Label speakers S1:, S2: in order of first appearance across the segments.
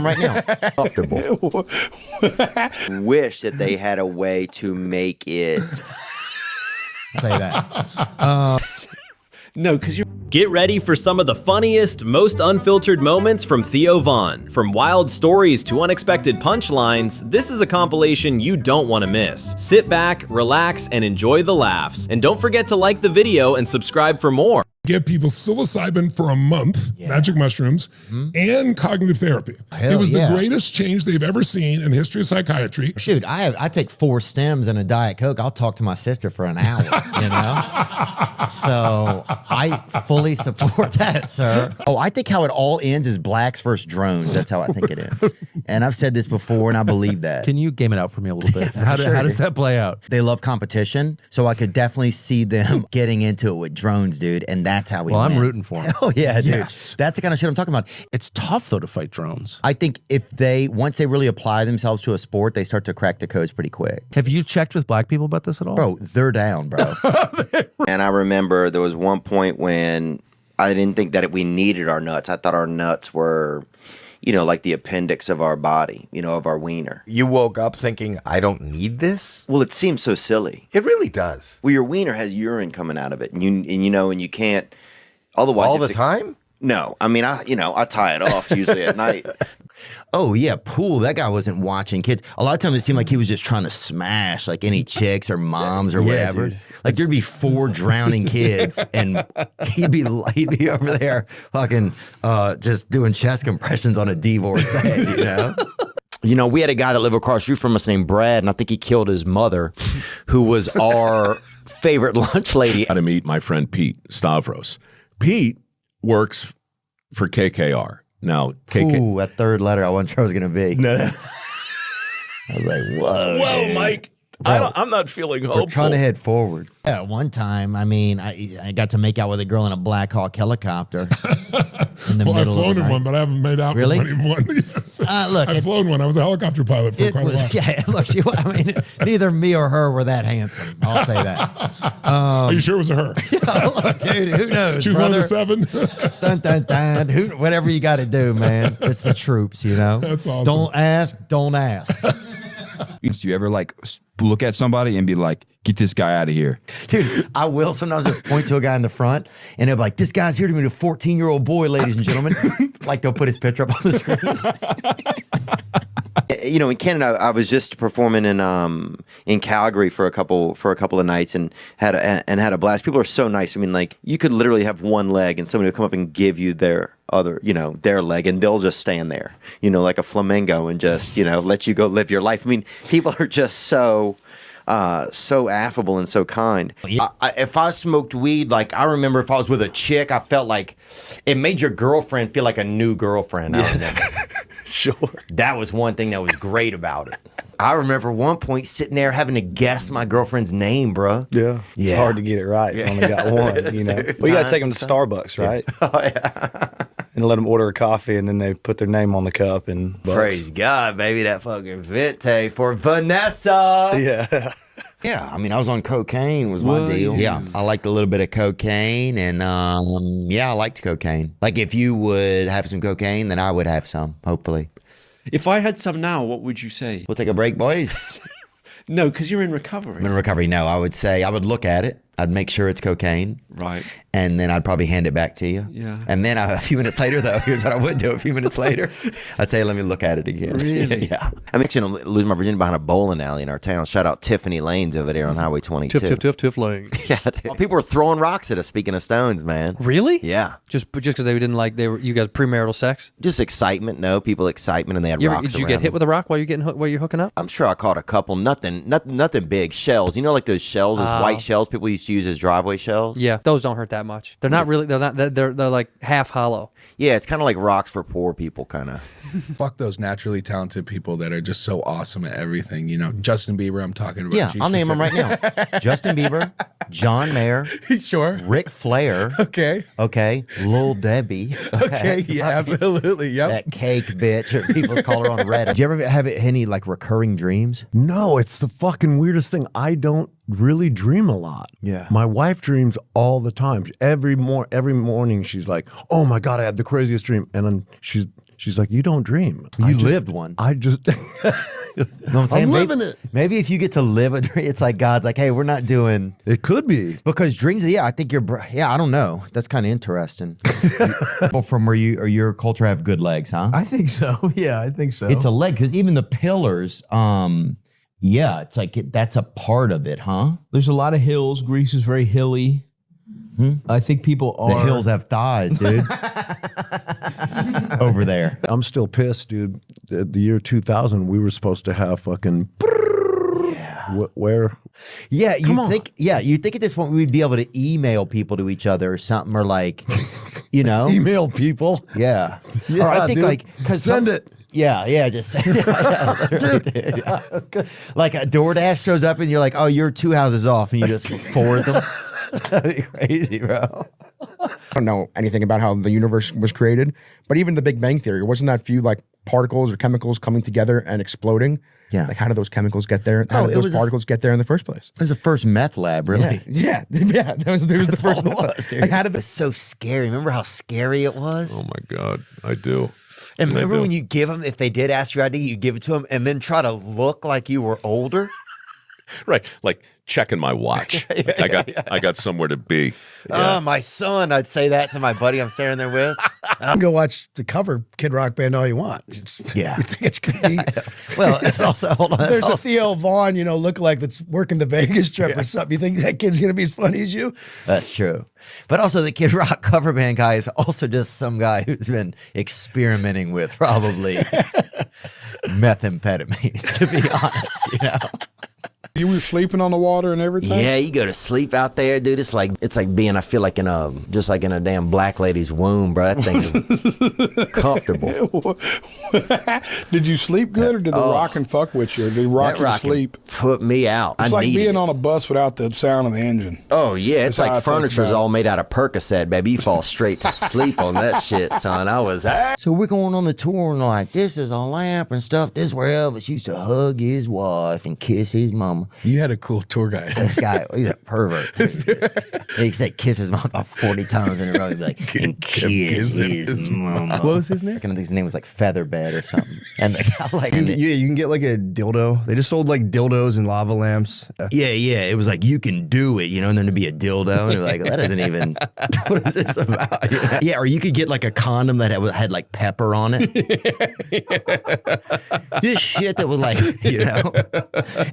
S1: am right now. Comfortable. Wish that they had a way to make it.
S2: Say that.
S3: No, because you.
S4: Get ready for some of the funniest, most unfiltered moments from Theo Von. From wild stories to unexpected punchlines, this is a compilation you don't want to miss. Sit back, relax, and enjoy the laughs. And don't forget to like the video and subscribe for more.
S5: Give people psilocybin for a month, magic mushrooms, and cognitive therapy. It was the greatest change they've ever seen in the history of psychiatry.
S2: Shoot, I take 4 stems and a Diet Coke. I'll talk to my sister for an hour, you know? So I fully support that, sir. Oh, I think how it all ends is blacks versus drones. That's how I think it ends. And I've said this before, and I believe that.
S6: Can you game it out for me a little bit? How does that play out?
S2: They love competition, so I could definitely see them getting into it with drones, dude, and that's how we win.
S6: I'm rooting for them.
S2: Oh, yeah, dude. Yes. That's the kind of shit I'm talking about.
S6: It's tough, though, to fight drones.
S2: I think if once they really apply themselves to a sport, they start to crack the codes pretty quick.
S6: Have you checked with black people about this at all?
S2: Bro, they're down, bro.
S1: And I remember there was one point when I didn't think that we needed our nuts. I thought our nuts were, you know, like the appendix of our body, you know, of our wiener.
S7: You woke up thinking, I don't need this?
S1: Well, it seems so silly.
S7: It really does.
S1: Well, your wiener has urine coming out of it, and you can't. Otherwise,
S7: all the time?
S1: No, I mean, I tie it off usually at night.
S2: Oh, yeah, Pool, that guy wasn't watching kids. A lot of times it seemed like he was just trying to smash like any chicks or moms or whatever. Dude. Like there'd be 4 drowning kids and he'd be over there fucking just doing chest compressions on a divorcee, you know? You know, we had a guy that lived across the street from us named Brad, and I think he killed his mother, who was our favorite lunch lady.
S8: Got to meet my friend Pete Stavros. Pete works for KKR. Now,
S2: Ooh, that third letter I wasn't sure I was going to be.
S8: No.
S2: I was like, whoa.
S8: Whoa,
S2: dude.
S8: Mike. I'm not feeling hopeful.
S2: We're trying to head forward. Yeah, one time, I mean, I got to make out with a girl in a Black Hawk helicopter in the middle of the night.
S5: I've flown in one, but I haven't made out with one. Yes.
S2: Look,
S5: I've flown one. I was a helicopter pilot for quite a while.
S2: Yeah, look, I mean, neither me or her were that handsome. I'll say that.
S5: Are you sure it was a her?
S2: Yeah, look, dude, who knows?
S5: She was one of the 7.
S2: Dun, dun, dun. Whatever you got to do, man. It's the troops, you know?
S5: That's awesome.
S2: Don't ask, don't ask.
S9: Do you ever like look at somebody and be like, get this guy out of here?
S2: Dude, I will sometimes just point to a guy in the front and they'll be like, this guy's here to meet a 14-year-old boy, ladies and gentlemen. Like they'll put his picture up on the screen.
S1: You know, in Canada, I was just performing in Calgary for a couple of nights and had a blast. People are so nice. I mean, like you could literally have one leg and somebody would come up and give you their other, you know, their leg, and they'll just stand there, you know, like a flamingo and just, you know, let you go live your life. I mean, people are just so affable and so kind. If I smoked weed, like I remember if I was with a chick, I felt like it made your girlfriend feel like a new girlfriend.
S3: Sure.
S1: That was one thing that was great about it. I remember one point sitting there having to guess my girlfriend's name, bro.
S3: Yeah. It's hard to get it right. You only got one, you know. Well, you got to take them to Starbucks, right?
S1: Oh, yeah.
S3: And let them order a coffee, and then they put their name on the cup and bucks.
S1: Praise God, baby, that fucking Vite for Vanessa.
S3: Yeah.
S2: Yeah, I mean, I was on cocaine was my deal. Yeah, I liked a little bit of cocaine, and yeah, I liked cocaine. Like, if you would have some cocaine, then I would have some, hopefully.
S10: If I had some now, what would you say?
S2: We'll take a break, boys.
S10: No, because you're in recovery.
S2: I'm in recovery. No, I would say I would look at it. I'd make sure it's cocaine.
S10: Right.
S2: And then I'd probably hand it back to you.
S10: Yeah.
S2: And then a few minutes later, though, here's what I would do. A few minutes later, I'd say, let me look at it again.
S10: Really?
S1: Yeah. I'm actually going to lose my virginity behind a bowling alley in our town. Shout out Tiffany Lanes over there on Highway 22.
S6: Tiff Lane.
S1: Yeah. Well, people were throwing rocks at us, speaking of stones, man.
S6: Really?
S1: Yeah.
S6: Just because they didn't like, you guys premarital sex?
S1: Just excitement. No, people excitement, and they had rocks
S6: Did you get hit with a rock while you're hooking up?
S1: I'm sure I caught a couple. Nothing big. Shells. You know, like those shells, those white shells people used to use as driveway shells?
S6: Yeah, those don't hurt that much. They're not really, they're like half hollow.
S1: Yeah, it's kind of like rocks for poor people, kind of.
S11: Fuck those naturally talented people that are just so awesome at everything. You know, Justin Bieber, I'm talking about.
S2: Yeah, I'll name them right now. Justin Bieber, John Mayer.
S11: Sure.
S2: Ric Flair.
S11: Okay.
S2: Okay. Lil Debbie.
S11: Okay, yeah, absolutely. Yep.
S2: That cake bitch, or people call her on Reddit. Do you ever have any like recurring dreams?
S12: No, it's the fucking weirdest thing. I don't really dream a lot.
S2: Yeah.
S12: My wife dreams all the time. Every morning she's like, "Oh my God, I had the craziest dream." And then She's like, you don't dream.
S2: You lived one.
S12: I just.
S2: You know what I'm saying?
S12: I'm living it.
S2: Maybe if you get to live a dream, it's like God's like, hey, we're not doing.
S12: It could be
S2: because dreams. Yeah, I think I don't know. That's kind of interesting. People from where your culture have good legs, huh?
S13: I think so. Yeah, I think so.
S2: It's a leg because even the pillars. Yeah, it's like that's a part of it, huh?
S13: There's a lot of hills. Greece is very hilly. I think people are.
S2: The hills have thighs, dude. Over there.
S12: I'm still pissed, dude. The year 2000, we were supposed to have fucking. Yeah. Where?
S2: Yeah, you think at this point we'd be able to email people to each other or something, or like, you know,
S12: email people.
S2: Yeah.
S12: Yeah,
S2: or I think
S12: dude.
S2: like
S12: Send it.
S2: Yeah, just send it. Dude. Yeah. Like a DoorDash shows up and you're like, oh, you're 2 houses off, and you just forward them. That'd be crazy, bro.
S14: I don't know anything about how the universe was created, but even the Big Bang Theory, wasn't that few like particles or chemicals coming together and exploding?
S2: Yeah.
S14: Like how did those chemicals get there? How did those particles get there in the first place?
S2: It was the first meth lab, really.
S14: Yeah. That was the first
S2: all it
S14: one.
S2: was, dude.
S14: Like how did
S2: It was so scary. Remember how scary it was?
S8: Oh my God, I do.
S2: And remember
S8: I do.
S2: when you give them, if they did ask your ID, you give it to them and then try to look like you were older?
S8: Right, like checking my watch. I got somewhere to be.
S2: Oh, my son. I'd say that to my buddy I'm standing there with.
S15: Go watch the cover Kid Rock Band all you want.
S2: Yeah.
S15: You think it's gonna be,
S2: well, it's also, hold on.
S15: there's a Theo Von, lookalike that's working the Vegas trip or something. You think that kid's gonna be as funny as you?
S2: That's true. But also the Kid Rock cover band guy is also just some guy who's been experimenting with probably methamphetamine, to be honest,
S16: You were sleeping on the water and everything?
S2: Yeah, you go to sleep out there, dude. It's like being, I feel like in a damn black lady's womb, bro. That thing is comfortable.
S16: Did you sleep good, or did the rock and fuck with you, or did the rock you to sleep?
S2: Put me out.
S16: It's like being on a bus without the sound of the engine.
S2: Oh yeah, it's
S16: That's how I
S2: like
S16: think
S2: furniture's
S16: about it.
S2: all made out of Percocet, baby. You fall straight to sleep on that shit, son. So we're going on the tour and like, this is a lamp and stuff. This is where Elvis used to hug his wife and kiss his mama.
S11: You had a cool tour guide.
S2: This guy, he's a pervert. He said kiss his mom about 40 times in a row. He'd be like, and kiss his mama.
S11: What was his name?
S2: I think his name was like Featherbed or something. And the guy like,
S15: You can get like a dildo. They just sold like dildos and lava lamps.
S2: yeah. It was like, you can do it, and then to be a dildo. And you're like, that isn't even, what is this about? Yeah, or you could get like a condom that had like pepper on it. This shit that was like,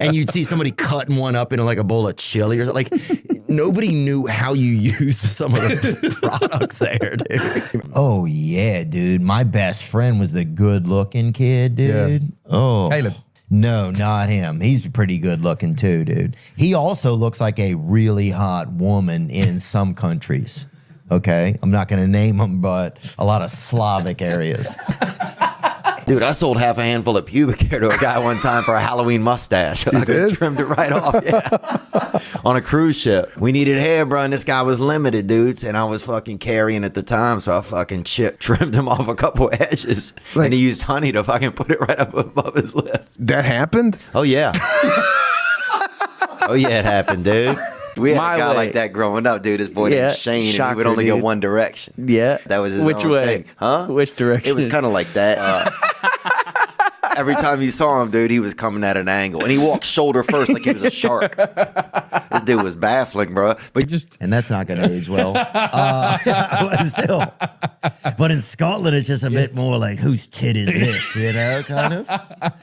S2: and you'd see somebody cutting one up into like a bowl of chili or something. Like, nobody knew how you used some of the products there, dude. Oh, yeah, dude. My best friend was the good-looking kid, dude. Yeah. Oh.
S15: Caleb.
S2: No, not him. He's pretty good looking too, dude. He also looks like a really hot woman in some countries. Okay? I'm not going to name them, but a lot of Slavic areas. Dude, I sold half a handful of pubic hair to a guy one time for a Halloween mustache. I could trimmed it right off, yeah. On a cruise ship. We needed hair, bro, and this guy was limited, dudes, and I was fucking carrying at the time, so I fucking trimmed him off a couple edges, and he used honey to fucking put it right up above his lips.
S15: That happened?
S2: Oh, yeah. Oh, yeah, it happened, dude. We had a guy like that growing up, dude. His boy named Shane, and he would only go one direction.
S6: Yeah.
S2: That was his
S6: Which
S2: own
S6: way?
S2: thing. Huh?
S6: Which direction?
S2: It was kind of like that. Every time you saw him, dude, he was coming at an angle. And he walked shoulder first like he was a shark. This dude was baffling, bro. And that's not going to age well. But still. But in Scotland, it's just a bit more like, whose tit is this, kind of?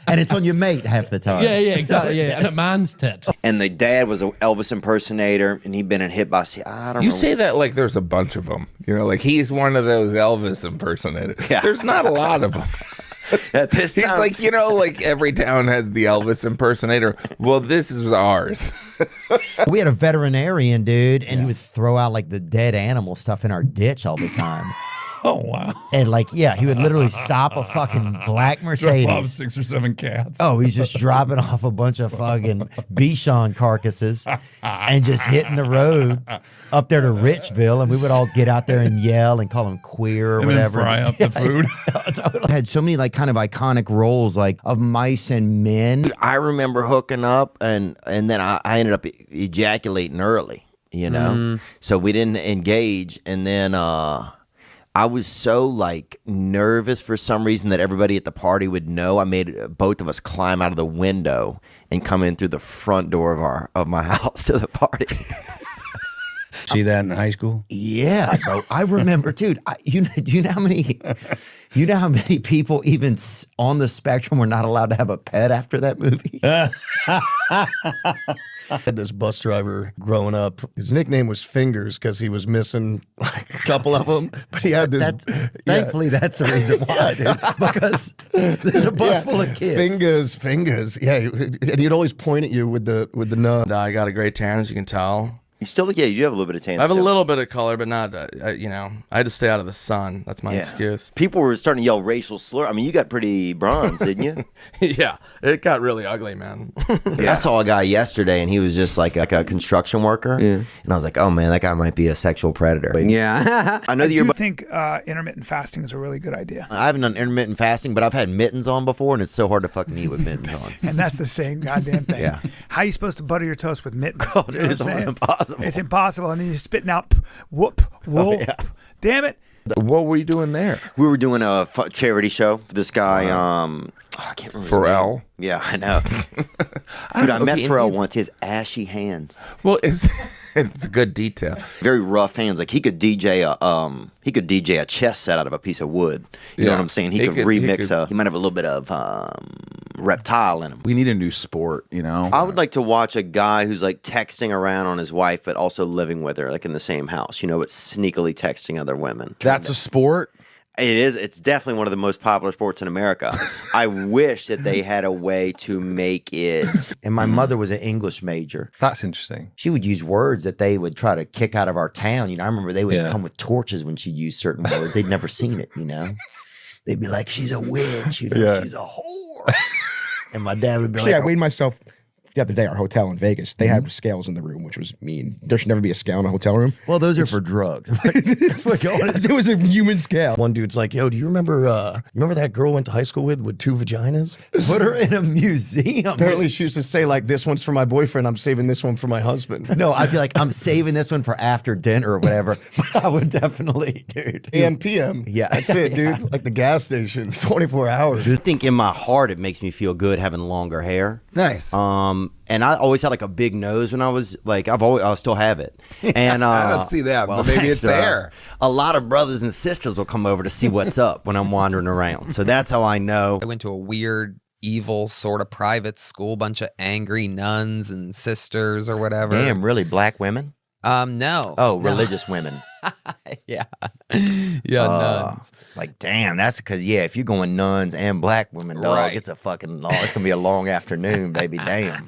S2: And it's on your mate half the time.
S13: Yeah, exactly. Yeah, and a man's tit.
S2: And the dad was an Elvis impersonator, and he'd been hit by, I don't know.
S7: You say that like there's a bunch of them. Like he's one of those Elvis impersonators. Yeah. There's not a lot of them. He's like, like every town has the Elvis impersonator. Well, this is ours.
S2: We had a veterinarian, dude, and he would throw out like the dead animal stuff in our ditch all the time.
S9: Oh, wow.
S2: And like, yeah, he would literally stop a fucking black Mercedes.
S9: Drop off 6 or 7 cats.
S2: Oh, he's just dropping off a bunch of fucking Bichon carcasses and just hitting the road up there to Richville, and we would all get out there and yell and call him queer or
S9: And
S2: whatever.
S9: then fry up the food.
S2: I had so many like kind of iconic roles like of mice and men. I remember hooking up and then I ended up ejaculating early, So we didn't engage, and then
S1: I was so like nervous for some reason that everybody at the party would know. I made both of us climb out of the window and come in through the front door of my house to the party.
S17: See that in high school?
S2: Yeah, bro. I remember, dude. You know how many people even on the spectrum were not allowed to have a pet after that movie?
S15: I had this bus driver growing up. His nickname was Fingers because he was missing like a couple of them. But he had this.
S2: Thankfully, that's the reason why, dude. Because there's a bus full of kids.
S15: Fingers. Yeah, and he'd always point at you with the nub.
S18: I got a great tan, as you can tell.
S1: You still, yeah, you have a little bit of tan.
S18: I have
S1: still.
S18: a little bit of color, but not, you know, I had to stay out of the sun. That's my excuse.
S1: People were starting to yell racial slur. I mean, you got pretty bronze, didn't you?
S18: Yeah, it got really ugly, man.
S1: I saw a guy yesterday, and he was just like a construction worker. Yeah. And I was like, oh, man, that guy might be a sexual predator.
S19: Yeah.
S1: I know that
S20: I
S1: you're...
S20: do think intermittent fasting is a really good idea.
S1: I haven't done intermittent fasting, but I've had mittens on before, and it's so hard to fucking eat with mittens on.
S20: And that's the same goddamn thing.
S1: Yeah.
S20: How are you supposed to butter your toast with mittens?
S1: Oh, dude, it's almost impossible.
S20: It's impossible. And then you're spitting out whoop. Damn it.
S7: What were you doing there?
S1: We were doing a charity show. This guy, I can't remember
S7: Pharrell.
S1: his name. Yeah, I know. Dude, I met Pharrell once. He has ashy hands.
S7: Well, it's a good detail.
S1: Very rough hands. Like he could DJ a chess set out of a piece of wood. You know what I'm saying? He could remix. He might have a little bit of reptile in him.
S21: We need a new sport, you know?
S1: I would like to watch a guy who's like texting around on his wife, but also living with her, like in the same house, you know, but sneakily texting other women.
S21: That's a sport?
S1: It is. It's definitely one of the most popular sports in America. I wish that they had a way to make it.
S2: And my mother was an English major.
S3: That's interesting.
S2: She would use words that they would try to kick out of our town. You know, I remember they would come with torches when she'd use certain words. They'd never seen it, you know? They'd be like, she's a witch, you know, she's a whore. And my dad would be
S14: See,
S2: like,
S14: I weighed myself the other day, our hotel in Vegas. They had scales in the room, which was mean. There should never be a scale in a hotel room.
S2: well, those are for drugs.
S14: There was a human scale.
S15: One dude's like, yo, do you remember that girl I went to high school with 2 vaginas?
S2: Put her in a museum.
S15: Apparently she used to say like, this one's for my boyfriend, I'm saving this one for my husband.
S2: No, I'd be like, I'm saving this one for after dinner or whatever. But I would definitely, dude.
S15: AM, PM.
S2: Yeah.
S15: That's it, dude. Like the gas station. It's 24 hours.
S1: I think in my heart it makes me feel good having longer hair.
S19: Nice.
S1: And I always had like a big nose when I was like, I still have it. And
S18: I don't see that, but maybe it's there.
S1: A lot of brothers and sisters will come over to see what's up when I'm wandering around. So that's how I know.
S19: I went to a weird, evil sort of private school, bunch of angry nuns and sisters or whatever.
S1: Damn, really? Black women?
S19: No.
S1: Oh, religious women.
S19: Yeah. Nuns.
S2: Like, damn, that's because, if you're going nuns and black women, dog, it's a fucking long, it's going to be a long afternoon, baby. Damn.